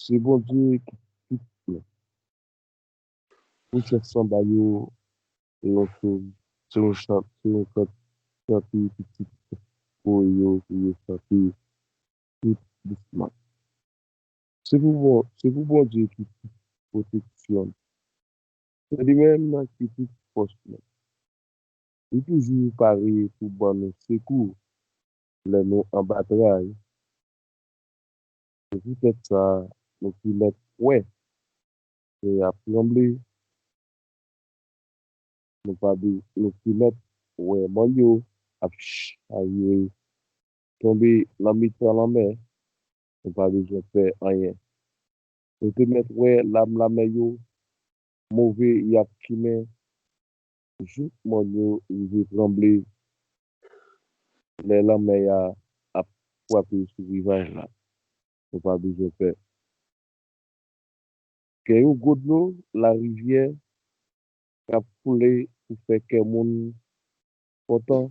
c'est bon Dieu qui fait. Vous êtes sans baillot et on se, c'est un chantier petit pour y chanter tout doucement. C'est vous bon Dieu qui protection. C'est lui-même qui tout force. Il est toujours paré pour bon secours, les nous en bataille. C'est peut-être ça, nous qui mettre, ouais, et à trembler, nous pas de, nous qui mettre, ouais, bon yo, à y tomber la mi-temps la mer, nous pas besoin de faire rien. Nous qui mettre, ouais, la mer yo, mauvais, y a fumé, juste mon yo, il veut trembler, la mer a frappé sur le rivage là, nous pas besoin de faire. Que yo goutte l'eau, la rivière, qui a coulé pour faire que mon content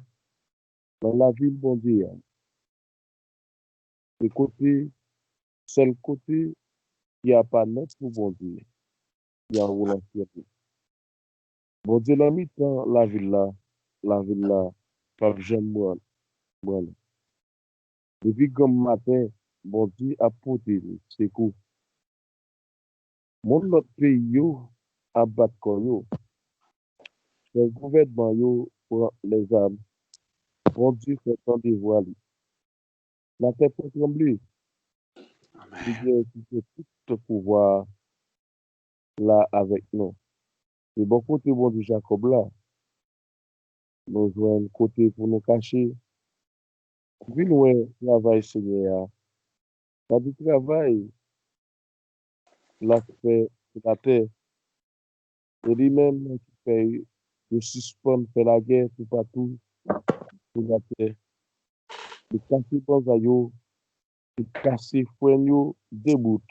dans la ville, bon Dieu, c'est côté, seul côté, il n'y a pas net pour bon Dieu, il y a un relation. Bon Dieu, la mi-temps, la ville là, pas j'aime moi, moi. Depuis comme matin, bon Dieu a porté, c'est cool. Mon autre pays, yo, a battu comme yo, le gouvernement, yo, pour les armes, bon Dieu fait tant de voix, la terre peut trembler, il Amen. y a tout le pouvoir là avec nous. C'est bon côté, bon Dieu, Jacob là, nous jouons un côté pour nous cacher. Puis nous, travail, Seigneur, pas du travail, la fait, la terre, et lui-même qui fait, de suspendre, fait la guerre tout partout, pour la terre. De casser bon ayo, de casser frein yo, déboute,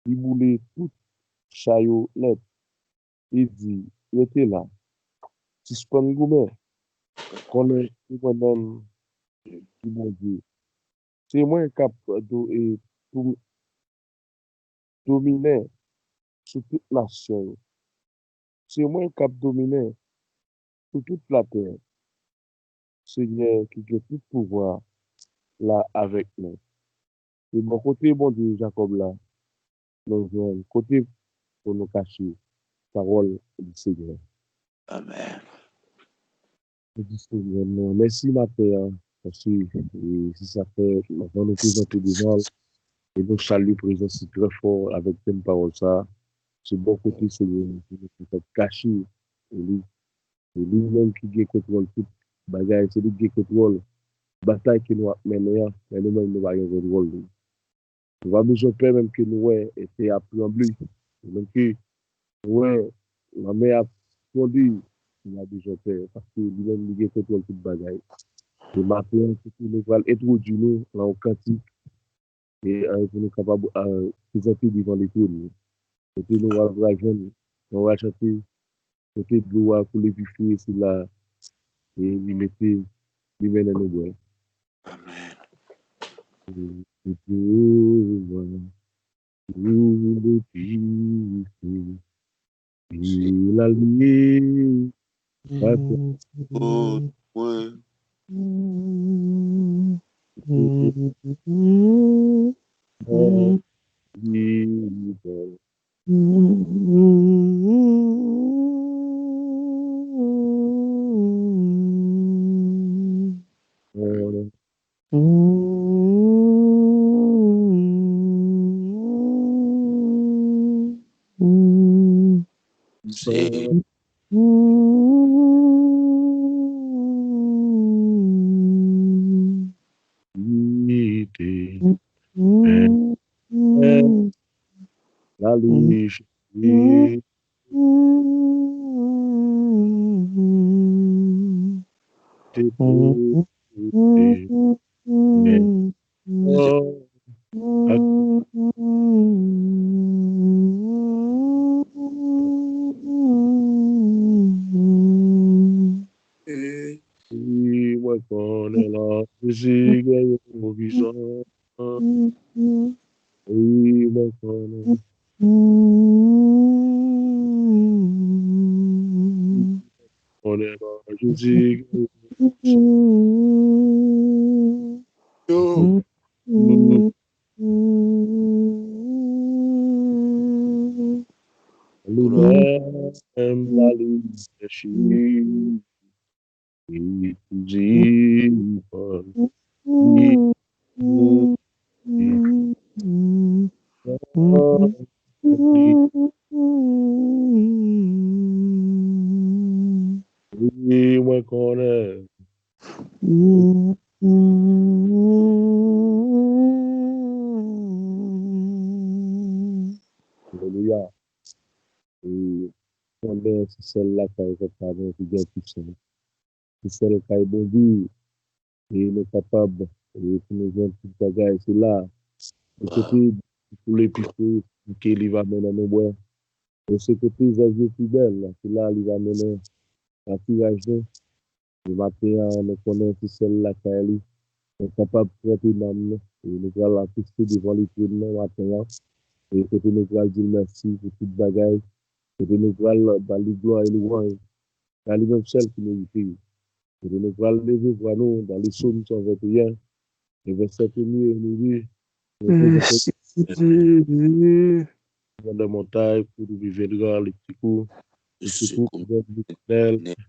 il boule tout chayo net. Il dit, il était là, suspendre gourmet, connaît, il même, qui bon Dieu. C'est moi et pour dominer sur toute nation. C'est moi qui dominer sur toute la terre. Seigneur qui a tout pouvoir là avec nous. Et mon côté, bon Dieu, Jacob là, nous avons côté pour nous cacher, parole du Seigneur. Amen. Du Seigneur, non. Merci ma Père, parce que si ça fait, maintenant nous présenter devant et nous saluer présence très fort avec tes paroles ça. C'est bon côté, Seigneur, qui nous fait cacher. Et lui-même qui contrôle tout bagaille, c'est lui qui contrôle bataille qui nous a mené, mais nous-mêmes nous avons contrôle. Nous avons besoin de peur même que nous été appris en bleu. Même que, ouais, la mer a fondu, nous avons besoin de peur, parce que lui-même il contrôle toute bagaille. Et maintenant, c'est pour nous introduire nous dans le cantique et pour nous capables de présenter devant les tours. Et puis nous allons rejoindre, on va chanter, côté de l'eau pour les vivre sur la, et lui mettre, lui mettre dans nos bois. Amen. Il a lié la Oh, ouais. C'est la liche, moi connais la musique au visage. Oui, moi Lui-même la leadership, et dit, oui, moi connais. Alléluia. Et combien c'est celle-là qui a été pardon, qui vient tout seul. C'est celle qui a bon Dieu. Et nous capables de nous joindre tout bagage. C'est là. De côté, pour les pistes, qu'il va mener nos bois. De ce côté, les yeux plus belles. C'est là, il va mener un tirage. Le matin, nous connaissons celle-là qui a lui. Nous sommes capables de traiter l'âme. Et nous allons la pousser devant les pieds de nous matin. Et côté nous allons dire merci pour toute bagage. Côté nous allons dans les gloires et les louanges. Dans les mêmes celles qui nous vivent. Côté nous allons lever pour nous dans les psaumes 121. Et verset 1er, nous dit, dans la montagne, pour nous vivre les petits coups, les petits coups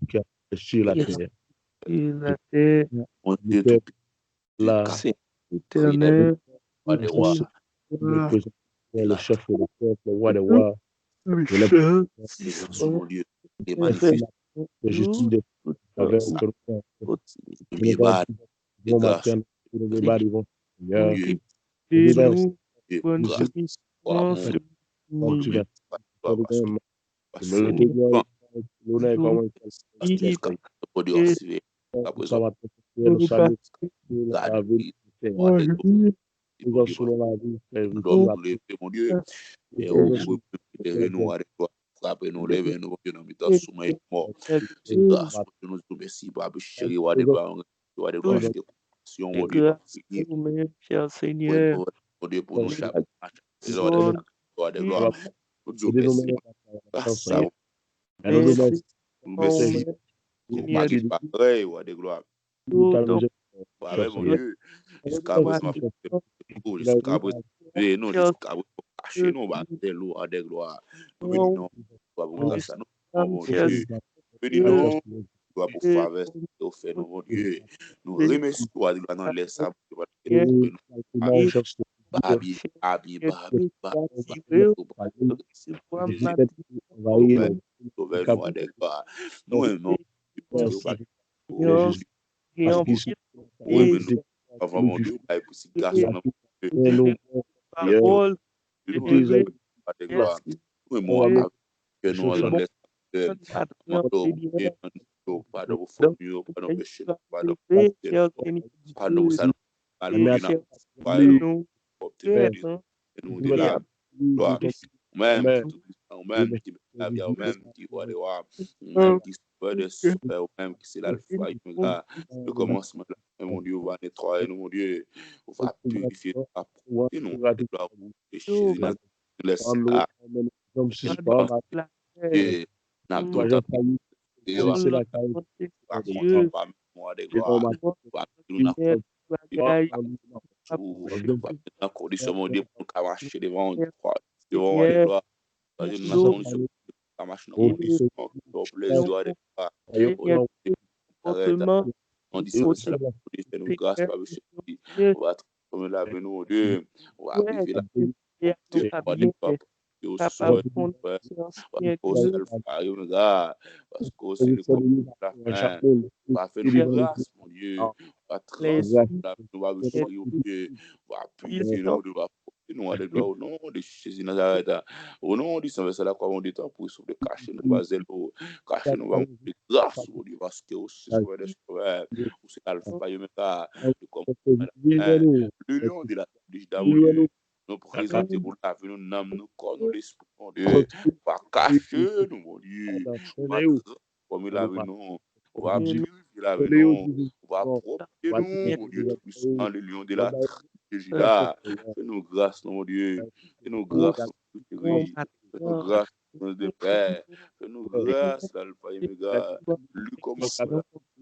qui a péché la terre. La terre, Là, éternel, le chef de le roi des rois, le justice de avec le bon matin, le débat devant le Après nous lever, nous nous mettons sous main mort. C'est grâce que nous nous merci, Babi chéri, wa de gloire, wa de gloire, j'étais conscient, mon Dieu, cher Seigneur, pour nous chaque wa de gloire, nous nous merci, grâce à vous, nous merci, nous marquons pareil, wa de gloire, avec mon Dieu, jusqu'à présent, jusqu'à présent, non, jusqu'à présent, caché, nous, wa de gloire, nous bénissons, pour grâce à nous, mon Dieu, bénissons, pour faveur, nous fait, mon Dieu, nous remercions, wa de gloire, dans les sables, Babi, nous aimons avant mon Dieu, pour garçon, parole, même qui c'est l'alpha et l'oméga, le commencement, mon Dieu, va nettoyer nous, mon Dieu, on va purifier, et nous, Jésus, laisse là, et n'a tout le temps, et moi de gloire, la condition, mon Dieu, pour nous marcher devant de gloire, la machine en condition, au plaisir de gloire, on dit ça, c'est la condition, nous grâce, on va comme la nous, mon Dieu, on va arriver là, parce que c'est le corps la fin, va faire nous grâce, mon Dieu, va transformer la vie, va restaurer au Dieu, va purifier nous, va porter nous à des gloires au nom de Jésus Nazareth, au nom du Saint-Verset, là, quoi, on dit, pour souffler, cacher nous, va zélo, cacher nous, va montrer grâce, mon Dieu, parce que aussi, c'est l'alpha et l'oméga, le lion de la Bible d'amour, nous présenter pour la vie, nous âmes, nous corps, nous l'esprit, mon Dieu, va cacher nous, mon Dieu, va transformer la vie, nous, va purifier la vie, nous, va propter nous, mon Dieu, tout le lion de la tribu là, fais-nous grâce, mon Dieu, fais-nous grâce, fais-nous grâce, de Père, fais-nous grâce, l'alpha et l'oméga, lui commence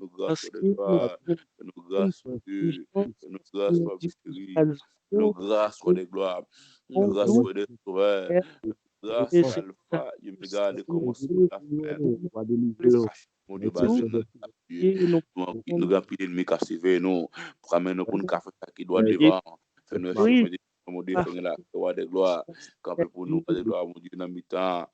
nous grâce parce de que nous gloire, nous sommes grâce de Dieu, vivants, nous grâce Seigneur pour Dieu, chérie, nous Dieu, grâce de gloire, nous pour grâce nous, de sauveur, Père, grâce et c'est ça, Alpha, c'est Omega, le Seigneur commencement Dieu, de la fin. nous délivrer. Mon Dieu, C'est basé ça, dans nous, la vie. et nous Nous prenons, avons pris l'ennemi qui a sauvé nous, pour amener nous pour une café qui doit et devant. Fais-nous oui, chemin, mon Dieu, fais-nous la gloire de gloire. Campé pour nous, de gloire, mon Dieu, dans mi-temps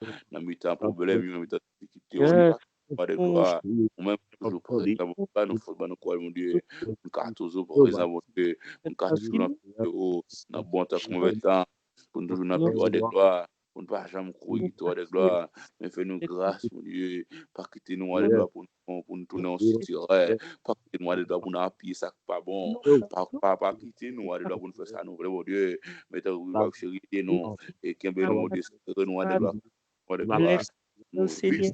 problème, dans mi-temps difficulté, on Seigneur, pas gloire de nous, gloire. Ou même toujours présent, pas nous faut pas nous croire, mon Dieu. Nous car toujours présent, mon Dieu. Nous car toujours dans le haut, dans bon temps comme mauvais temps, pour nous toujours dans la gloire de gloire. Pour ne pas jamais croire gloire de gloire. Mais fais-nous grâce, mon Dieu. Pas quitter nous à gloire pour nous tourner en soutien. Pas quitter nous à gloire pour nous appuyer ça pas bon. Pas quitter nous à gloire pour nous faire ça, nous voulons, mon Dieu. Mais tu vas chérir nous. Et qui est mon Dieu, c'est nous à gloire. De gloire. blesse le Nous Seigneur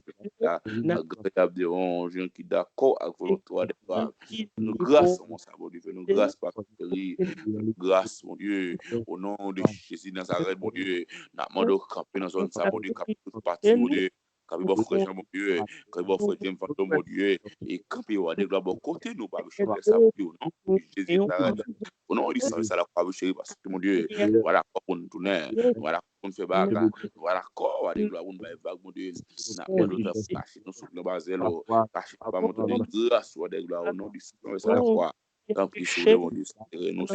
vivons agréable de gens qui d'accord avec volonté de gloire. Nous grâce, mon Seigneur, Dieu, nous grâce, par chérie, nous grâce, mon Dieu, au nom de Jésus Nazareth, mon Dieu, n'a demandé au camper dans zone ça, mon Dieu, camper toute partie, mon Dieu, camper bon frère Jean, mon Dieu, camper bon frère James Fantôme, mon Dieu, et camper au de gloire, bon côté, nous pas changer ça, mon Dieu, au nom de Jésus Nazareth, au nom de ça la croix, chérie, parce que, mon Dieu, voilà, pour nous tourner, voilà, pour nous faire bagarre, voilà, corps, de gloire, on va vague, mon Dieu, n'a demandé au cacher, nous sommes dans bas zélo, cacher, pas monter de grâce, de gloire, au nom du Seigneur, ça la croix. Tant pis, sauver, mon Dieu, serrez-nous,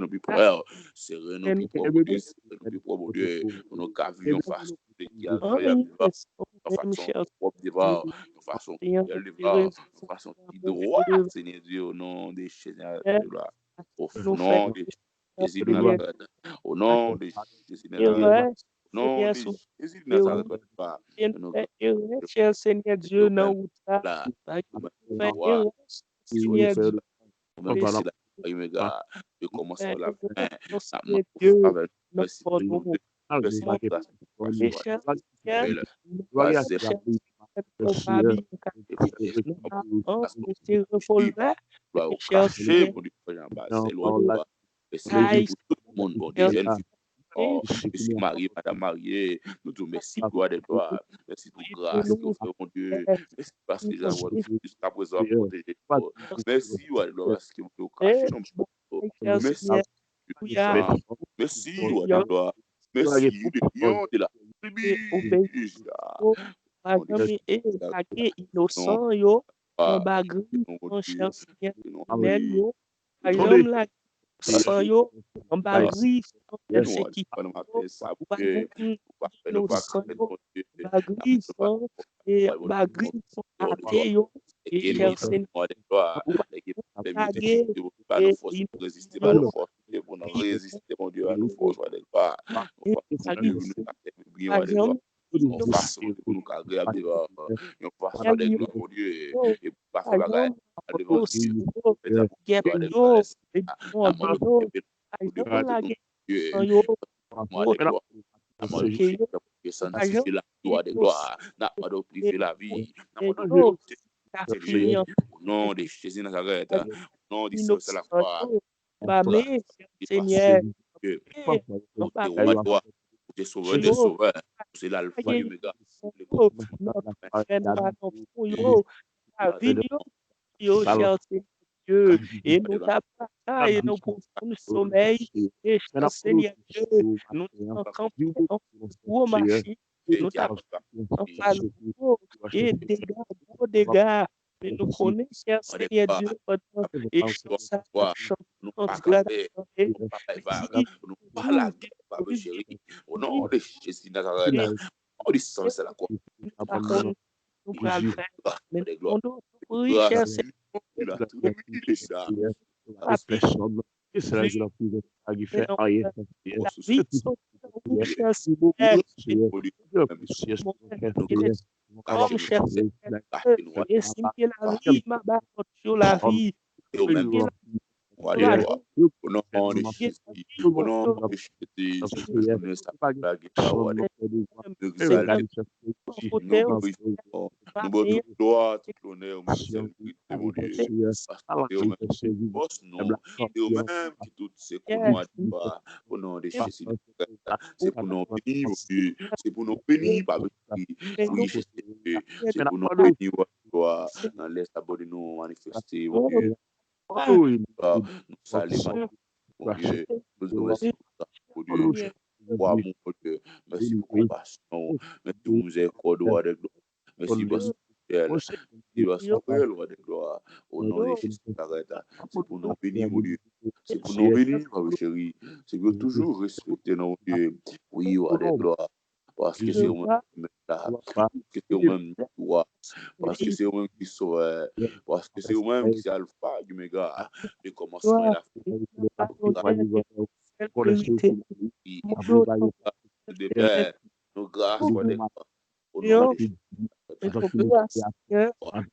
puis frère, serrez-nous, puis pour mon Dieu, serrez-nous, puis pour mon Dieu, pour nos cavions façon qui a agréable devant, de façon propre devant, de façon fidèle devant, de façon qui droite, Seigneur Dieu, au nom de Seigneur de gloire, au nom de Jésus de Nazareth, au nom de Jésus de Nazareth, au nom de Jésus de Nazareth, cher Seigneur Dieu, non, là, Seigneur Dieu, merci la Omega, je commence par la fin. Seigneur Dieu, nous Merci pour pardon, nous. Merci pour grâce. et cher Seigneur, Basé cher Seigneur, famille, nous avons ces revolvers, cher caché Seigneur, pour du frère en bas. C'est loin de toi. Merci pour aïe, tout le monde, bon Dieu, cher jeune fille. Oh, Seigneur, monsieur marié, madame mariée, nous disons merci, gloire de toi. Merci pour grâce que vous faites, mon Dieu. Merci parce que j'ai votre jusqu'à présent protégé. Merci, gloire de gloire, parce que vous cachez nos choses. Merci, merci, gloire de gloire. Merci, le lion de la tribu de Juda. Mon Dieu, innocent, yo, en bagri, en cher Seigneur, yo, ayam la sang yo, en bagri, en persécution, innocent yo, bagri, et bagri, athée yo, et cher Seigneur, bagri, et résister, pas nous forcer, pour nous résister, mon Dieu, à nous forcer, on fasse pour nous agréable devant, on fasse des gloires, mon Dieu, et pas faire bagarre devant Dieu. Sanctifier la gloire de gloire, n'a pas de priver la vie, n'a pas de priver au nom de Jésus Nazareth, au nom de Jésus la croix, Seigneur, des sauveurs, des sauveurs, c'est l'alpha et l'oméga. Yo, cher Dieu, et nous t'appelons et nous pouvons le sommeil, et cher Seigneur Dieu, nous t'en campons en marché, nous t'appelons et dégâts, mais nous connaissons, cher Seigneur Dieu, et ça, nous pas camper, nous pas vague, nous pas la guerre, pas chérie, au nom de Jésus Nazareth, au nom de c'est la croix. Nous pas le faire, mais Des nous gloires, oui, cher Seigneur, la tribu de Juda. C'est la vie la plus qui fait rien. Comme cher Seigneur, et signer la vie, ma barre sur la vie, Au nom de Jésus, au nom de Jésus, nous gloire, tout l'honneur, mon Dieu, parce que même qui tout ce qu'on nous a au nom de Jésus, c'est pour nous bénir, c'est pour nous bénir, oui, c'est pour nous bénir, gloire, laisse abonner nous manifester, mon Dieu. Nous saluons, mon Dieu, nous te remercions, mon Dieu. Mon Dieu, merci pour compassion, merci pour miséricorde, roi de gloire. Merci parce que il va sauver, roi de gloire. Au nom de Jésus, c'est pour nous bénir, mon Dieu. C'est pour nous bénir, ma chérie. C'est pour toujours respecter nos Dieu. Oui, roi de gloire. Parce que c'est au-même là, parce que c'est au-même roi, parce que c'est au-même qui sauve, parce que c'est au-même qui est alpha du méga, le commencement et la fin. Nos grâces soient des au nom de Jésus.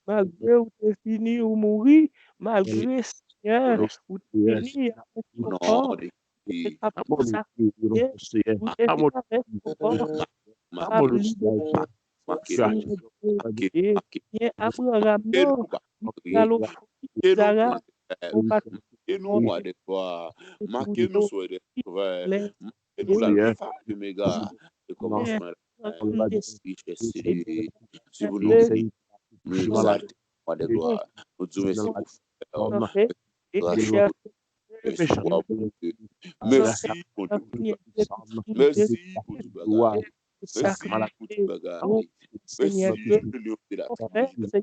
Malgré où tu es fini ou mourir, malgré Seigneur, où tu es fini avec ton corps, tu es capable de sacrifier, où tu es avec ton corps, capable de et Abraham, non, et nous, roi de gloire, marquez-nous sur les sauveurs, marquez-nous l'alpha du méga, le commencement. Si vous nous bénissez, nous exaltons, roi de gloire, nous disons merci pour faire. Merci pour Dieu. Merci pour Dieu. Merci pour tout bagage. Merci pour tout bagage. Merci le lion de la tribu de Juda.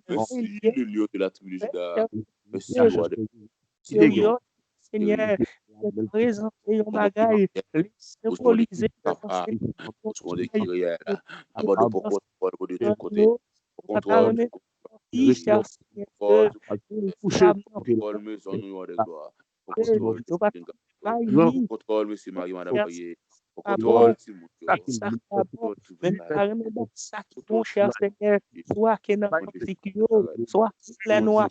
Merci le lion de la tribu de Juda. Merci roi de Dieu. Seigneur, présenter un bagage, symboliser contrôle, monsieur Marie, madame, prier. Contrôle, si mon mon cher Seigneur, soit que dans le soit plein noir.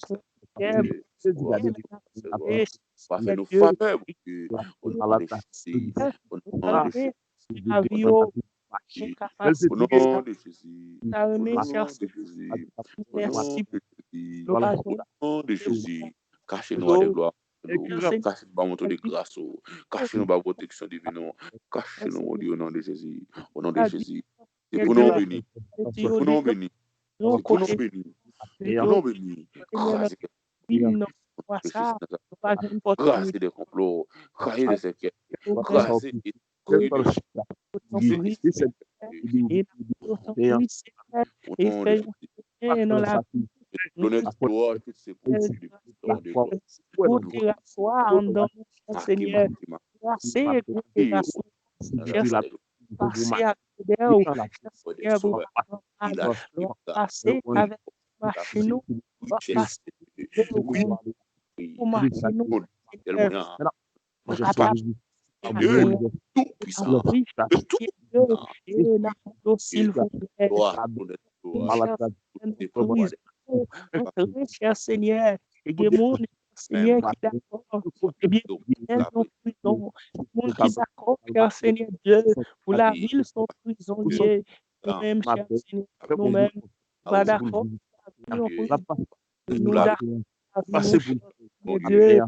Parfait, nous faveurs, au nom de Jésus. Au nom de Jésus. Au nom de Jésus. Au nom de Jésus. Cachez-nous à des gloires. Cachez-nous par mon tour de grâce. Cachez-nous par protection divine. Cachez-nous, mon Dieu, au nom de Jésus. Au nom de Jésus. Et pour nous bénir. Pour nous bénir. Pour nous bénir. Pour nous bénir. Grâce des complots, grâce des séquelles, grâce des cher Seigneur, et que mon Seigneur qui d'accord, et bien, non prison, monde qui d'accord, cher Seigneur Dieu, pour la ville sont prisonniers, nous-mêmes, cher Seigneur, nous-mêmes, pas d'accord, nous d'accord, Dieu,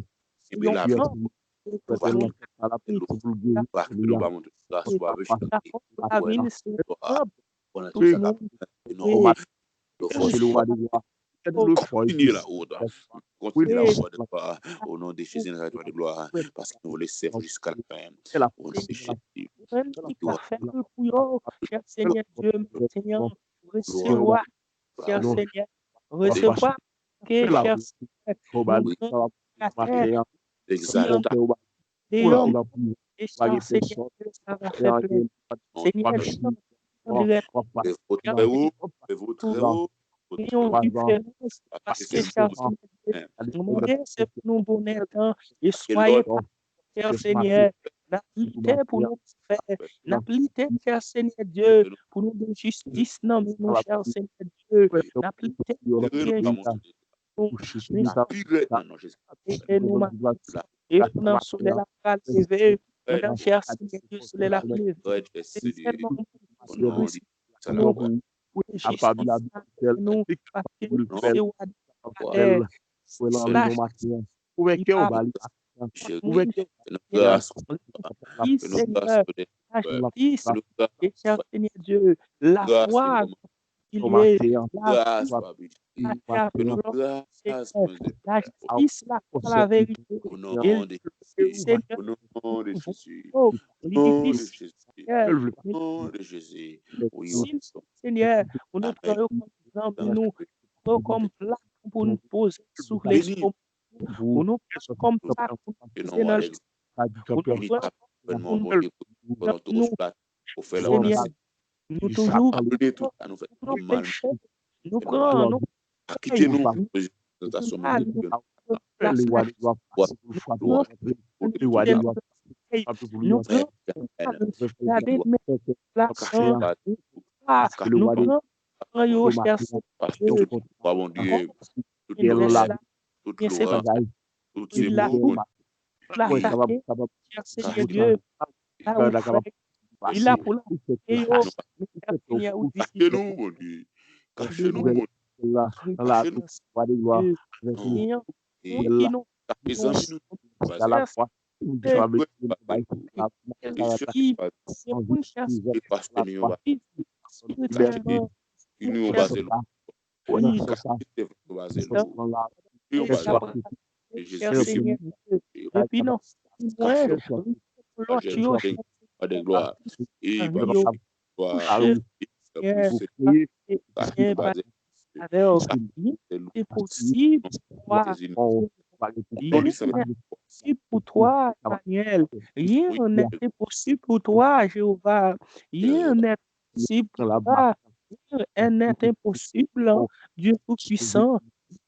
Continuez la route. Continuez la route au nom de Jésus de gloire, parce que nous vous laissons jusqu'à la fin. Au nom de Jésus. Cher Seigneur Dieu, Seigneur, recevoir, cher Seigneur, recevoir, cher Seigneur, exact. Et cher Seigneur, ça va faire plaisir. Seigneur, parce que c'est pour nous bonheur et soyez pas, cher Seigneur, n'appliquez pour nous faire, n'appliquez, cher Seigneur Dieu, pour nous de justice, non, mais mon cher Seigneur Dieu, n'appliquez et nous et nous sur la place lever, mon cher Seigneur Dieu, sur la place c'est tellement nous parce que Dieu, la foi, il est la justice, la vérité. Au nom de Jésus. Au nom de Jésus. Au nom de Jésus. Oui, Seigneur, pour nous prendre comme plaque pour nous poser sous les pour nous comme plaque pour nous poser dans nous Seigneur, nous toujours péché, nous prenons, nous il a pour de gloire. C'est possible pour toi, Daniel. Rien n'est impossible pour toi, Jéhovah. Rien n'est impossible pour toi. Rien n'est impossible, Dieu Tout-Puissant.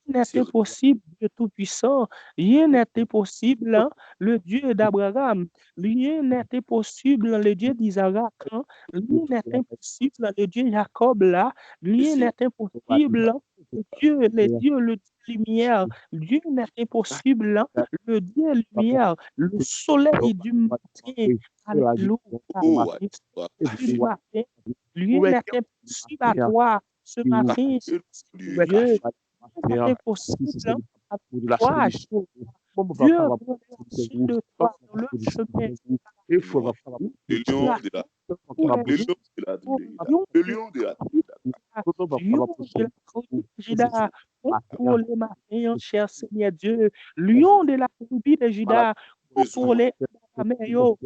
Rien n'est impossible, Dieu Tout-Puissant. Rien n'est impossible, le Dieu d'Abraham. Rien n'est impossible, le Dieu d'Isaac. Rien n'est impossible, le Dieu Jacob là. Rien n'est impossible, le Dieu lumière. Dieu n'est impossible, le Dieu lumière, le soleil du matin. Alléluia. Du matin, lui n'est impossible à toi. Ce matin, Dieu n'est impossible à toi. Dieu prend dessus de toi dans le chemin. Le lion de la pour les matins, cher Seigneur Dieu, lion de la tribu de Juda, pour les Améo,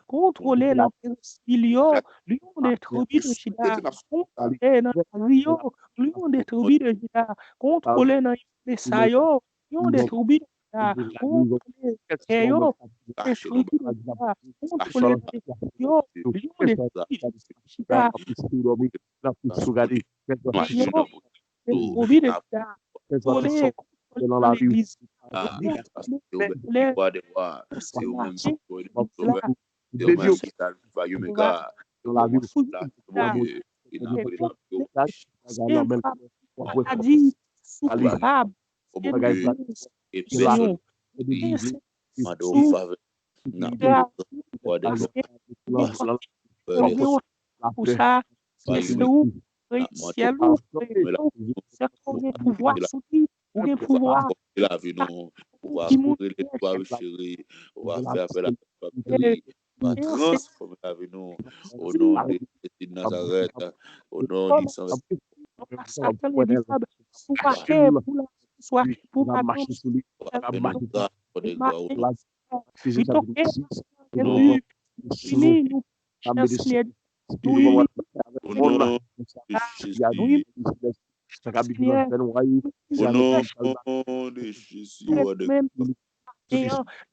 contrôler notre milieu, lion des tribus de Juda, contrôler notre Rio, lion des tribus de Juda, contrôler notre Messayo, lion des tribus de Juda, contrôler Eyo, des tribus de Juda, contrôler Yo, lion des tribus de Juda, l'église. Pouvoir la vie, non, on va courir les toits, chérie, on va faire appel à la famille, on va transformer la vie, non, au nom de Nazareth, au nom du sang.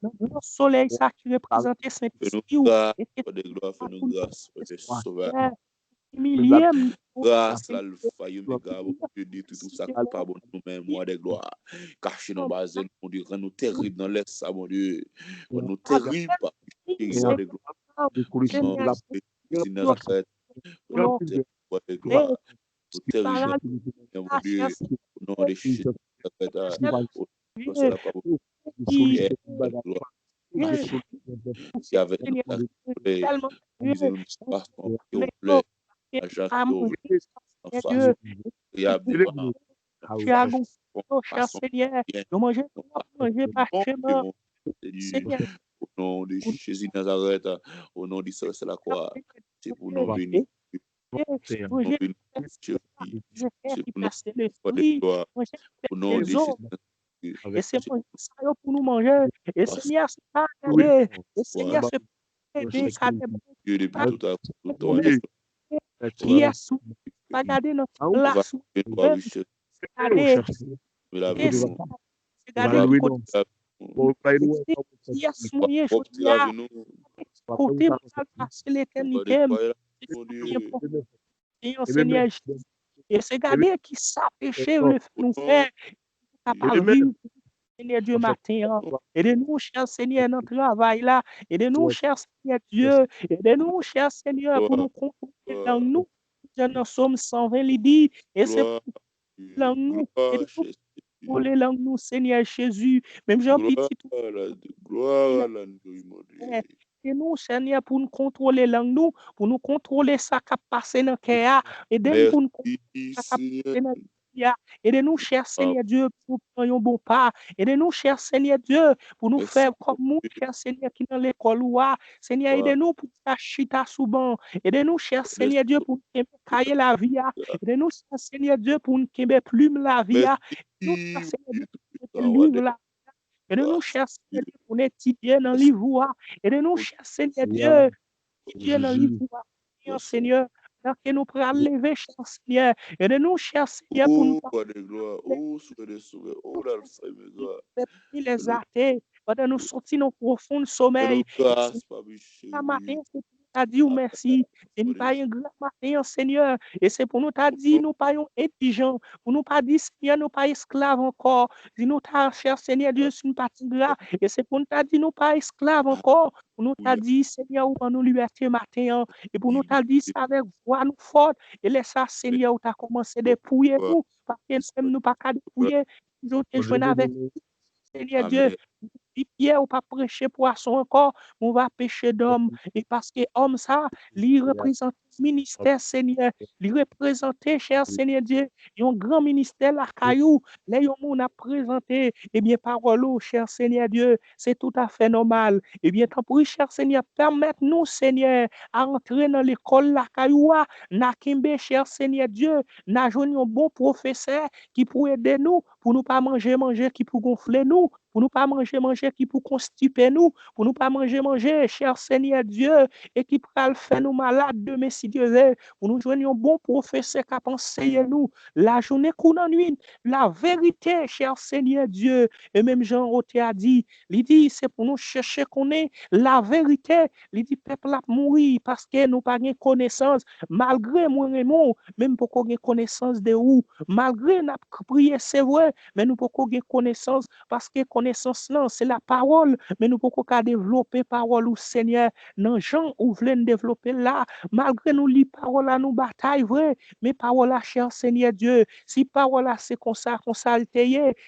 Le soleil, ça qui représente Saint-Esprit. Fais-nous grâce, Sauveur. Grâce à l'alpha et l'oméga, Dieu dit tout ça, pas bon nous-mêmes, moi de gloire. Caché dans base, mon Dieu, rends-nous terribles dans l'est, mon Dieu. Rends-nous terribles, moi de gloire. Nazareth, mon Dieu, terrible, mon Dieu, au nom de Jésus, qui avait cher Seigneur, nous mangeons pas chemin, Seigneur. Au nom de Jésus de Nazareth, au nom du Seigneur, c'est la croix. C'est pour nous bénir. C'est pour nous bénir. Au nom de Jésus. Et c'est pour nous manger. Et Seigneur, c'est pas regarder. Et Seigneur, c'est pas aider. Dieu depuis tout à l'heure. Qui est sous, pas regarder notre place. Regardez, regardez qui est souillé, côté pour passer l'éternité. Seigneur, et c'est regarder qui ça péché le fait nous faire. Seigneur Dieu, matin. Aidez-nous, cher Seigneur, dans le travail là. Aidez-nous, cher Seigneur Dieu. Aidez-nous, cher Seigneur, pour nous contrôler dans nous. Dans Somme 120, il dit, et c'est pour nous. Contrôler dans nous, Seigneur Jésus. Même Jean-Petit. Gloire à et nous, Seigneur, pour nous contrôler nous, pour nous contrôler ça qui passe dans le cœur. Aidez-nous pour nous contrôler ça qui passe dans le cœur. Aidez-nous, cher Seigneur Dieu, pour nous prendre un bon pas. Aidez-nous, cher Seigneur Dieu, pour nous faire comme nous, cher Seigneur, qui dans l'école. Seigneur, aidez-nous pour faire chita souvent. Aidez-nous, cher Seigneur Dieu, pour nous cailler la vie. Aidez-nous, cher Seigneur Dieu, pour nous plume la vie. Aidez-nous, cher Seigneur Dieu, pour nous livre la vie. Aidez-nous, cher Seigneur Dieu, pour nous étudier dans le livre. Aidez-nous, cher Seigneur Dieu, étudier dans le livre. Seigneur, que nous pourrons lever, cher Seigneur. Aidez-nous, cher Seigneur, pour nous les athées, pendant nous sortir dans le profond sommeil. Ce matin, c'est pour nous t'a dit merci. C'est nous pas un grand matin, Seigneur. Et c'est pour nous t'a dit, nous pas intelligents. Pour nous pas dit, Seigneur, nous pas esclaves encore. Dis nous t'a, cher Seigneur Dieu, c'est une partie gras. Et c'est pour nous t'a dit, nous pas esclaves encore. Pour nous t'a dit, Seigneur, où nous liberté matin. Et pour nous t'a dit, ça avec voix nous forte. Et laisse ça, Seigneur, où t'as commencé à dépouiller nous. Parce que nous pas qu'à dépouiller. Nous te joindre avec Seigneur Dieu. Pierre ou pas prêcher poisson encore, on va pêcher d'homme. Et parce que homme ça, il représente le ministère, Seigneur. Il représente, cher Seigneur Dieu, un grand ministère, la caillou. Là, on a présenté, eh bien, parole, cher Seigneur Dieu, c'est tout à fait normal. Eh bien, tant pis, cher Seigneur, permette-nous, Seigneur, à entrer dans l'école, la caillou, n'a kimbe, cher Seigneur Dieu, n'a joué un bon professeur qui pourrait aider nous, pour nous pas manger qui pour gonfler nous, pour nous pas manger qui pour constiper nous, pour nous pas manger, cher Seigneur Dieu, et qui pourra faire nous malades demain si Dieu veut, pour nous joindre un bon professeur qui a enseigné nous la journée qu'on en nuit, la vérité, cher Seigneur Dieu. Et même Jean Roté a dit, il dit, c'est pour nous chercher qu'on est la vérité. Il dit, peuple a mouru parce que nous pas de connaissance, malgré moi, même pour qu'on ait connaissance de où, malgré n'a prié, c'est vrai, mais nous pour qu'on ait connaissance, parce que connaissance là, c'est la parole, mais nous pouvons pas développer parole au Seigneur. Dans Jean, où voulez développer là, malgré nous li parole à nous bataille vrai, mais parole à cher Seigneur Dieu, si parole à c'est comme ça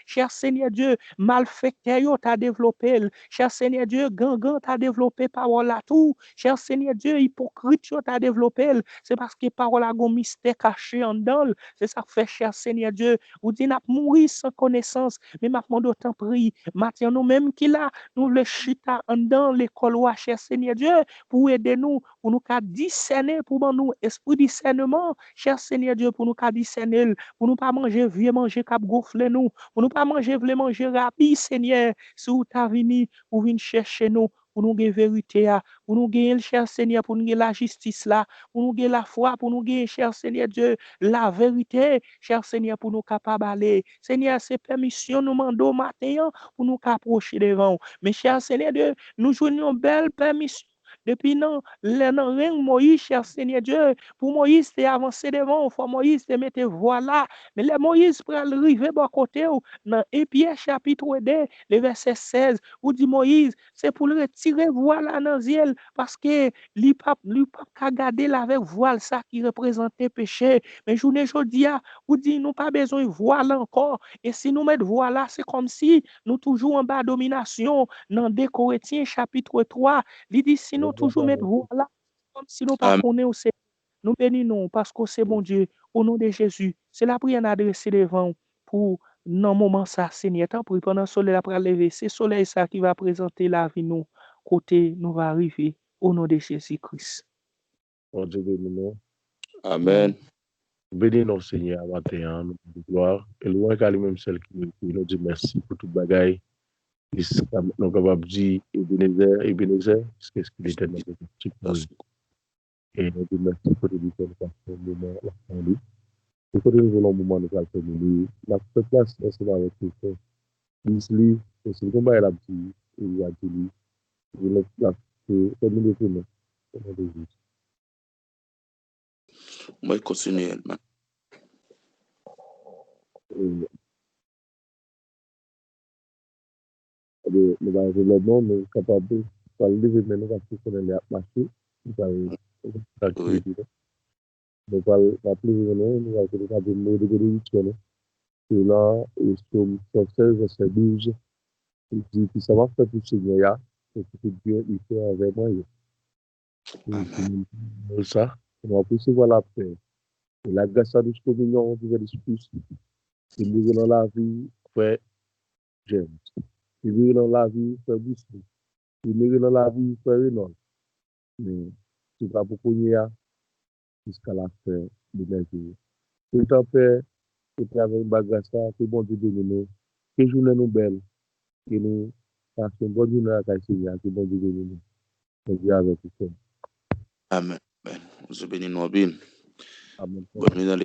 cher Seigneur Dieu, malfecteur yo t'a développé, cher Seigneur Dieu, gangan t'a développé parole à tout, cher Seigneur Dieu, hypocrite yo t'a développé, c'est parce que parole a un mystère caché en dedans, c'est ça fait cher Seigneur Dieu, ou dit n'a mourir sans connaissance, mais m'a demandé autant prier. Maintenant, nous-mêmes qui là, nous le chita dans l'école, cher Seigneur Dieu, pour aider nous, pour nous discerner, pour nous esprit discernement, cher Seigneur Dieu, pour nous discerner, pour nous pas manger, vieux manger, cap gonfler nous, pour nous pas manger, vieux manger, rapide, Seigneur, si vous t'as venu, pour venir chercher nous, pour nous gagner vérité, pour nous gagner le cher Seigneur, pour nous gagner la justice là, pour nous gagner la foi, pour nous gagner, cher Seigneur Dieu, la vérité, cher Seigneur, pour nous capables d'aller. Seigneur, c'est permission nous mandons matin pour nous approcher devant. Mais cher Seigneur Dieu, nous jouons une belle permission. Depuis non, le Moïse, cher Seigneur Dieu, pour Moïse, c'est avancer devant, pour Moïse, c'est mettre voilà. Mais le Moïse pour arriver à côté, dans 1 Pierre chapitre 2, le verset 16, où dit Moïse, c'est pour le retirer voilà dans le ciel, parce que lui pas garder avec voile ça qui représentait péché. Mais je ne dis pas, ou dit nous pas besoin de voile encore. Et si nous mettons voilà, c'est comme si nous toujours en bas domination. Dans 2 Corinthiens chapitre 3, il dit si nous toujours mettre voilà, comme si nous pas connaissons, nous bénissons parce que c'est bon Dieu. Au nom de Jésus, c'est la prière adressée devant pour non moment ça, Seigneur, tant pour pendant le soleil après lever, c'est soleil ça qui va présenter la vie nous, côté nous va arriver, au nom de Jésus-Christ. Oh Dieu béni nous. Amen. Bénis nos Seigneur matin, nous de gloire. Et loin qu'à lui-même celle qui nous dit merci pour toute bagaille. Nous sommes capables de dire Ebenezer, c'est ce qu'il était dans notre petit projet. Et nous disons merci pour l'édition de notre moment, la fin. Et quand nous voulons un moment de faire nous, la place, c'est avec Christ. Disli, c'est le combat, elle a dit, il a dit, il a fait, comme il est venu. Moi, continue, man. Nous allons le nom, nous sommes capables de parler de nous parce qu'on est marché, nous allons activité. Nous allons appeler nous allons faire des mots de guérison. Et là, et sur 16, verset 12, il dit que ça va faire pour le Seigneur, et que Dieu il fait avec moi. Et ça, on va recevoir la paix. Et la grâce à nous communion du l'Esprit, et nous dans la vie, frère James. Et nous dans la vie, frère Boussou. Et nous dans la vie, frère Renaud. Mais c'est pas pour qu'on y a jusqu'à la fin de la vie. Tout en paix, et avec une grâce, que bon Dieu bénisse nous. Que journée nous belle. Que nous passons une bonne journée à la Seigneur. Que bon Dieu bénisse nous. Bon Dieu avec vous. Amen. Nous bénissons. Amen. Bonne nuit dans